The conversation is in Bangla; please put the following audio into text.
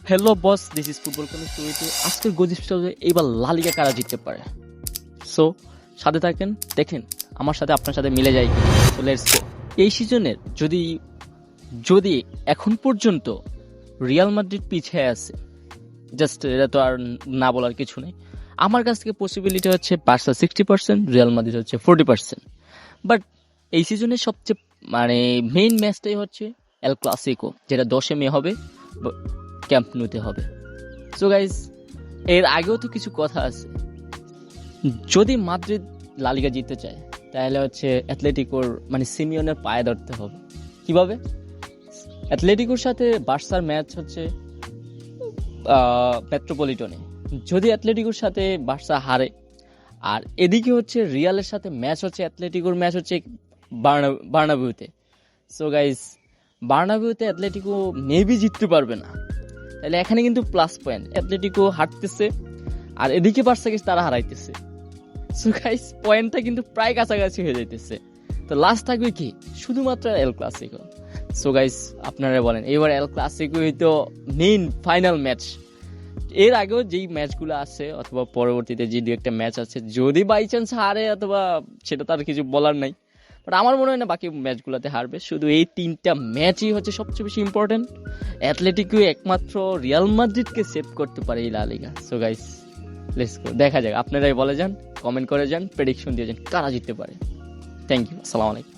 Hello boss, this is football community. আজকের গজিপ স্টারে এইবার লা লিগা কারা জিততে পারে। সো সাথে থাকেন, দেখেন আমার সাথে আপনার সাথে মিলে যায়। So let's go. এই সিজনের যদি যদি এখন পর্যন্ত রিয়াল মাদ্রিদ পিছিয়ে আছে, জাস্ট এটা তো আর না বলার কিছু নেই। আমার কাছ থেকে পসিবিলিটি হচ্ছে বার্সা 60%, রিয়াল মাদ্রিদ হচ্ছে 40%। বাট এই সিজনের সবচেয়ে মেইন ম্যাচটাই হচ্ছে এল ক্লাসিকো, যেটা 10 মে হবে, ক্যাম্প নুতে হবে। সো গাইজ, এর আগেও তো কিছু কথা আছে। যদি মাদ্রিদ লা লিগা জিততে চায় তাহলে হচ্ছে অ্যাথলেটিকোর সিমিওনের পায়ে ধরতে হবে। কিভাবে? অ্যাথলেটিকোর সাথে বার্সার ম্যাচ হচ্ছে মেট্রোপলিটনে। যদি অ্যাথলেটিকোর সাথে বার্সা হারে, আর এদিকে হচ্ছে রিয়ালের সাথে ম্যাচ হচ্ছে, অ্যাথলেটিকোর ম্যাচ হচ্ছে বার্নাবিউতে। সো গাইজ, বার্নাবিউতে অ্যাথলেটিকো মেবি জিততে পারবে না। তাহলে এখানে কিন্তু প্লাস পয়েন্ট, অ্যাথলেটিকো হারতেছে আর এদিকে বার্সাকে তারা হারাইতেছে। সো গাইস, পয়েন্টটা কিন্তু প্রায় কাছাকাছি হয়ে যাইতেছে। তো লাস্ট থাকবে কি? শুধুমাত্র এল ক্লাসিকো। সো গাইস, আপনারা বলেন এবার এল ক্লাসিকোই তো মেইন ফাইনাল ম্যাচ। এর আগেও যেই ম্যাচগুলো আছে অথবা পরবর্তীতে যে দু একটা ম্যাচ আছে, যদি বাই চান্স হারে অথবা সেটা তার কিছু বলার নাই, বাট আমার মনে হয় না বাকি ম্যাচগুলোতে হারবে। শুধু এই তিনটা ম্যাচই হচ্ছে সবচেয়ে বেশি ইম্পর্টেন্ট। অ্যাথলেটিকো একমাত্র রিয়াল মাদ্রিদকে সেভ করতে পারে এই লা লিগা। সো গাইস, লেটস গো, দেখা যাক। আপনারাই বলে যান, কমেন্ট করে যান, প্রেডিকশন দিয়ে যান কারা জিততে পারে। থ্যাংক ইউ, আসসালামু আলাইকুম।